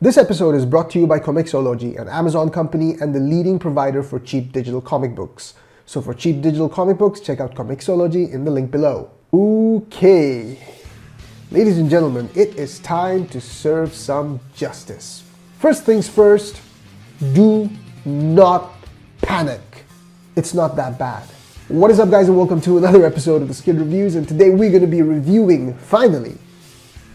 This episode is brought to you by Comixology, an Amazon company and the leading provider for cheap digital comic books. So for cheap digital comic books, check out Comixology in the link below. Okay, ladies and gentlemen, it is time to serve some justice. First things first, do not panic. It's not that bad. What is up, guys, and welcome to another episode of the Skid Reviews, and today we're going to be reviewing, finally,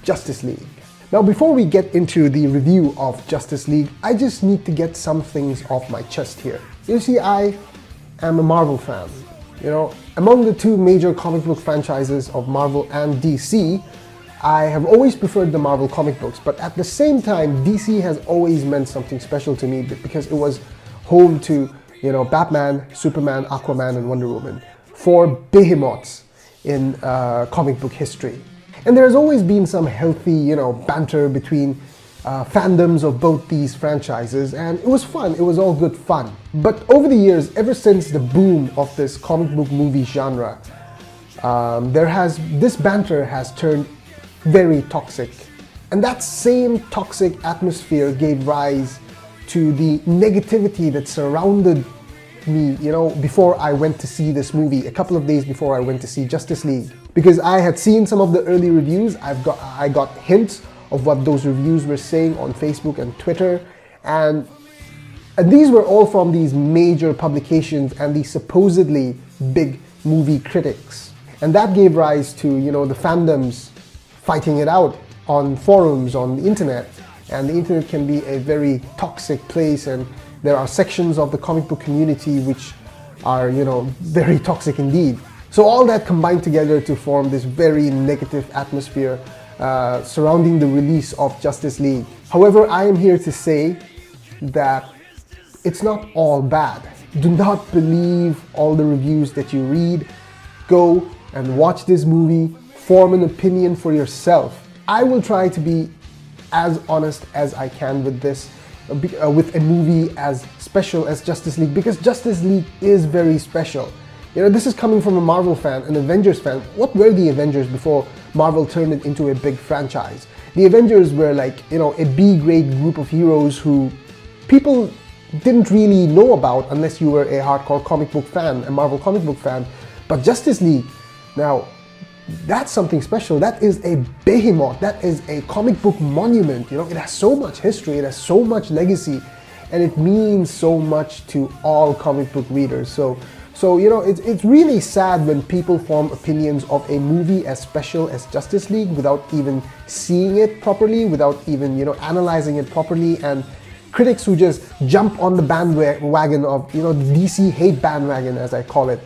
Justice League. Now, before we get into the review of Justice League, I just need to get some things off my chest here. You see, I am a Marvel fan. You know, among the two major comic book franchises of Marvel and DC, I have always preferred the Marvel comic books, but at the same time, DC has always meant something special to me because it was home to, you know, Batman, Superman, Aquaman, and Wonder Woman, four behemoths in comic book history. And there has always been some healthy, you know, banter between fandoms of both these franchises, and it was fun. It was all good fun. But over the years, ever since the boom of this comic book movie genre, this banter has turned very toxic. And that same toxic atmosphere gave rise to the negativity that surrounded me, you know, before I went to see this movie, a couple of days before I went to see Justice League. Because I had seen some of the early reviews, I got hints of what those reviews were saying on Facebook and Twitter, and these were all from these major publications and these supposedly big movie critics. And that gave rise to, you know, the fandoms fighting it out on forums, on the internet. And the internet can be a very toxic place, and there are sections of the comic book community which are, you know, very toxic indeed. So all that combined together to form this very negative atmosphere surrounding the release of Justice League. However, I am here to say that it's not all bad. Do not believe all the reviews that you read. Go and watch this movie, form an opinion for yourself. I will try to be as honest as I can with this, with a movie as special as Justice League, because Justice League is very special. You know, this is coming from a Marvel fan, an Avengers fan. What were the Avengers before Marvel turned it into a big franchise? The Avengers were like, you know, a B-grade group of heroes who people didn't really know about unless you were a hardcore comic book fan, a Marvel comic book fan. But Justice League, now, that's something special. That is a behemoth. That is a comic book monument. You know, it has so much history, it has so much legacy, and it means so much to all comic book readers. So you know, it's really sad when people form opinions of a movie as special as Justice League without even seeing it properly, without even, you know, analyzing it properly, and critics who just jump on the bandwagon of, you know, the DC hate bandwagon, as I call it.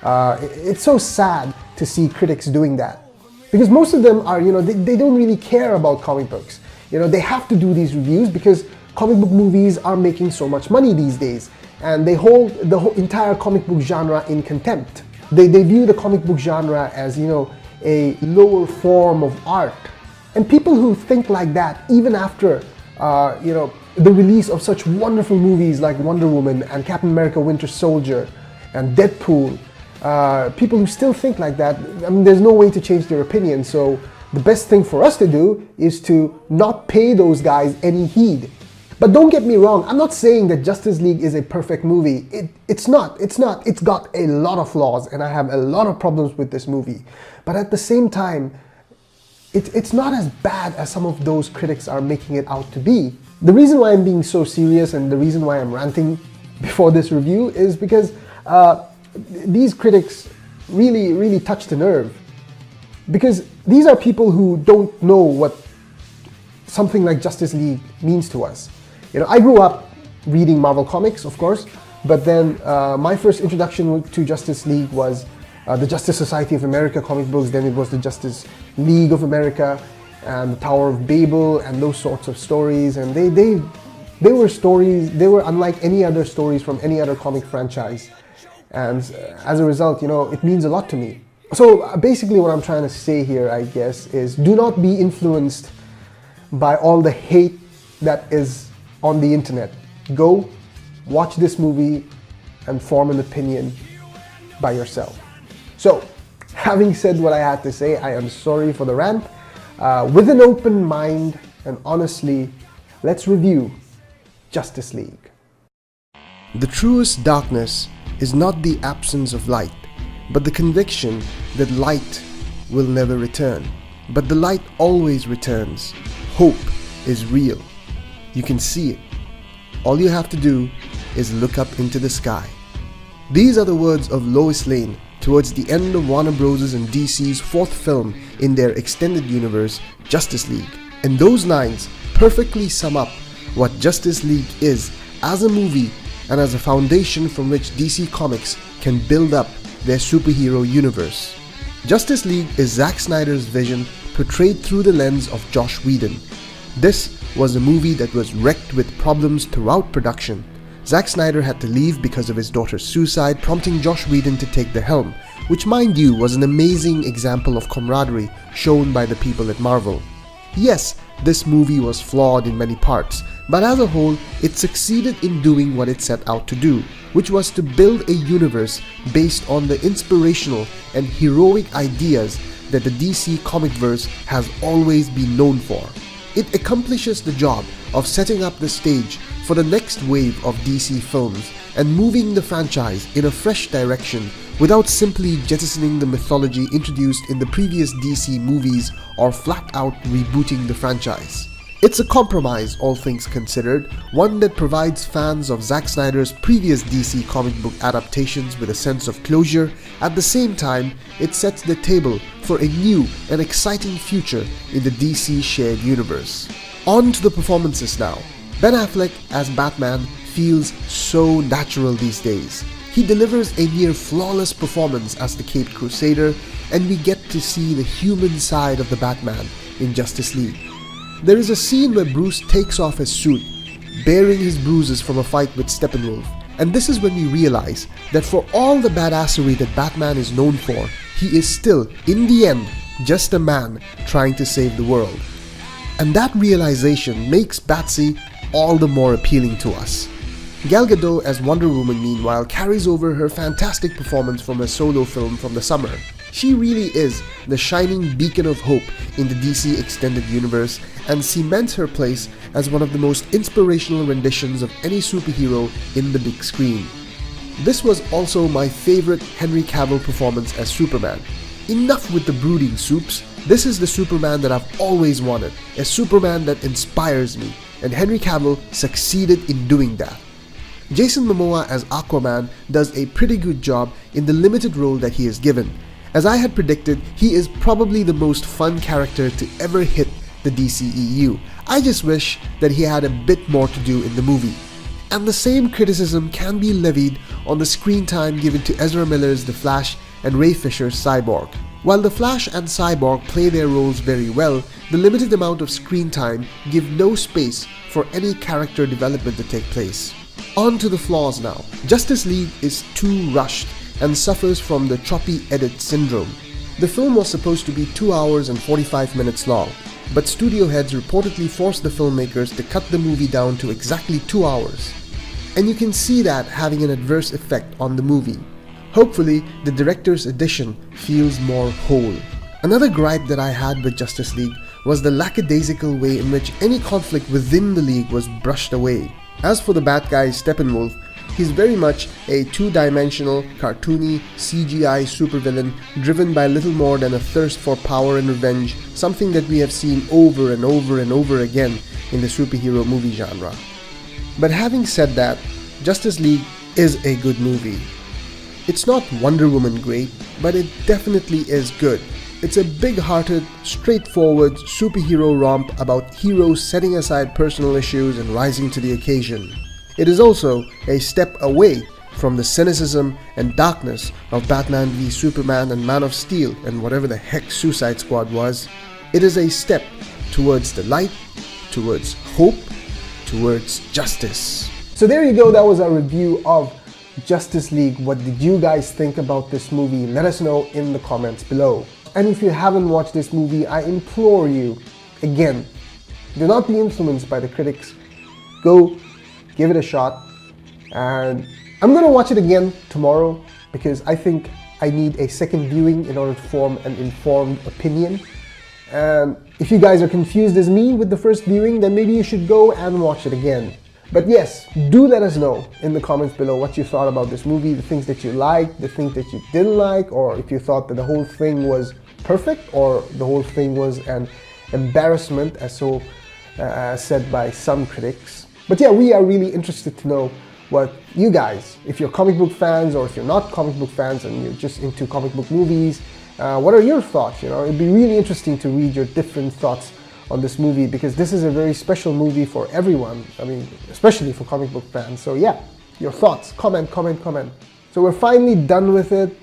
It's so sad to see critics doing that, because most of them are, you know, they don't really care about comic books. You know, they have to do these reviews because comic book movies are making so much money these days, and they hold the whole entire comic book genre in contempt. They view the comic book genre as, you know, a lower form of art. And people who think like that, even after, you know, the release of such wonderful movies like Wonder Woman and Captain America Winter Soldier and Deadpool, people who still think like that, I mean, there's no way to change their opinion. So the best thing for us to do is to not pay those guys any heed. But don't get me wrong, I'm not saying that Justice League is a perfect movie. It's not. It's got a lot of flaws, and I have a lot of problems with this movie. But at the same time, it's not as bad as some of those critics are making it out to be. The reason why I'm being so serious and the reason why I'm ranting before this review is because these critics really touch the nerve. Because these are people who don't know what something like Justice League means to us. You know, I grew up reading Marvel comics, of course, but then my first introduction to Justice League was the Justice Society of America comic books. Then it was the Justice League of America and the Tower of Babel and those sorts of stories. And they were stories, they were unlike any other stories from any other comic franchise. And as a result, you know, it means a lot to me. So basically what I'm trying to say here, I guess, is do not be influenced by all the hate that is on the internet. Go watch this movie and form an opinion by yourself. So, having said what I had to say, I am sorry for the rant. With an open mind and honestly, let's review Justice League. The truest darkness is not the absence of light, but the conviction that light will never return. But the light always returns. Hope is real. You can see it. All you have to do is look up into the sky. These are the words of Lois Lane towards the end of Warner Bros. And DC's fourth film in their extended universe, Justice League. And those lines perfectly sum up what Justice League is as a movie and as a foundation from which DC Comics can build up their superhero universe. Justice League is Zack Snyder's vision portrayed through the lens of Joss Whedon. This was a movie that was wrecked with problems throughout production. Zack Snyder had to leave because of his daughter's suicide, prompting Joss Whedon to take the helm, which, mind you, was an amazing example of camaraderie shown by the people at Marvel. Yes, this movie was flawed in many parts, but as a whole, it succeeded in doing what it set out to do, which was to build a universe based on the inspirational and heroic ideas that the DC Comicverse has always been known for. It accomplishes the job of setting up the stage for the next wave of DC films and moving the franchise in a fresh direction without simply jettisoning the mythology introduced in the previous DC movies or flat out rebooting the franchise. It's a compromise, all things considered, one that provides fans of Zack Snyder's previous DC comic book adaptations with a sense of closure. At the same time, it sets the table for a new and exciting future in the DC shared universe. On to the performances now. Ben Affleck as Batman feels so natural these days. He delivers a near flawless performance as the Caped Crusader, and we get to see the human side of the Batman in Justice League. There is a scene where Bruce takes off his suit, bearing his bruises from a fight with Steppenwolf, and this is when we realize that for all the badassery that Batman is known for, he is still, in the end, just a man trying to save the world. And that realization makes Batsy all the more appealing to us. Gal Gadot as Wonder Woman, meanwhile, carries over her fantastic performance from her solo film from the summer. She really is the shining beacon of hope in the DC Extended Universe and cements her place as one of the most inspirational renditions of any superhero in the big screen. This was also my favorite Henry Cavill performance as Superman. Enough with the brooding soups. This is the Superman that I've always wanted, a Superman that inspires me, and Henry Cavill succeeded in doing that. Jason Momoa as Aquaman does a pretty good job in the limited role that he is given. As I had predicted, he is probably the most fun character to ever hit the DCEU. I just wish that he had a bit more to do in the movie. And the same criticism can be levied on the screen time given to Ezra Miller's The Flash and Ray Fisher's Cyborg. While The Flash and Cyborg play their roles very well, the limited amount of screen time give no space for any character development to take place. On to the flaws now. Justice League is too rushed and suffers from the choppy edit syndrome. The film was supposed to be 2 hours and 45 minutes long, but studio heads reportedly forced the filmmakers to cut the movie down to exactly 2 hours. And you can see that having an adverse effect on the movie. Hopefully, the director's edition feels more whole. Another gripe that I had with Justice League was the lackadaisical way in which any conflict within the league was brushed away. As for the bad guy Steppenwolf, he's very much a two-dimensional, cartoony, CGI supervillain driven by little more than a thirst for power and revenge, something that we have seen over and over and over again in the superhero movie genre. But having said that, Justice League is a good movie. It's not Wonder Woman great, but it definitely is good. It's a big-hearted, straightforward superhero romp about heroes setting aside personal issues and rising to the occasion. It is also a step away from the cynicism and darkness of Batman v Superman and Man of Steel and whatever the heck Suicide Squad was. It is a step towards the light, towards hope, towards justice. So there you go, that was our review of Justice League. What did you guys think about this movie? Let us know in the comments below. And if you haven't watched this movie, I implore you, again, do not be influenced by the critics. Go, give it a shot. And I'm going to watch it again tomorrow because I think I need a second viewing in order to form an informed opinion. And if you guys are confused as me with the first viewing, then maybe you should go and watch it again. But yes, do let us know in the comments below what you thought about this movie, the things that you liked, the things that you didn't like, or if you thought that the whole thing was perfect or the whole thing was an embarrassment, as said by some critics. But yeah, we are really interested to know what you guys, if you're comic book fans or if you're not comic book fans and you're just into comic book movies, what are your thoughts? It'd be really interesting to read your different thoughts on this movie, because this is a very special movie for everyone. I mean, especially for comic book fans. So yeah, your thoughts, comment. So we're finally done with it,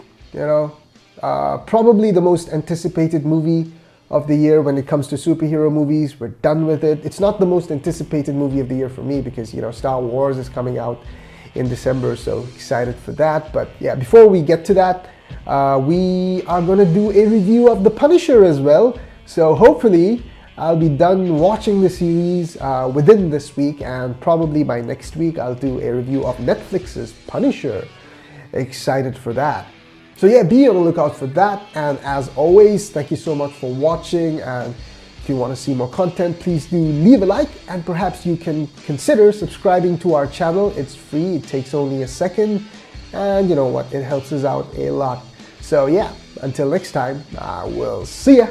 probably the most anticipated movie of the year when it comes to superhero movies. We're done with it. It's not the most anticipated movie of the year for me because, Star Wars is coming out in December, so excited for that. But yeah, before we get to that, we are gonna do a review of The Punisher as well. So hopefully I'll be done watching the series within this week, and probably by next week I'll do a review of Netflix's Punisher. Excited for that. So yeah, be on the lookout for that. And as always, thank you so much for watching. And if you want to see more content, please do leave a like, and perhaps you can consider subscribing to our channel. It's free, it takes only a second, and you know what, it helps us out a lot. So yeah, until next time, we'll see ya.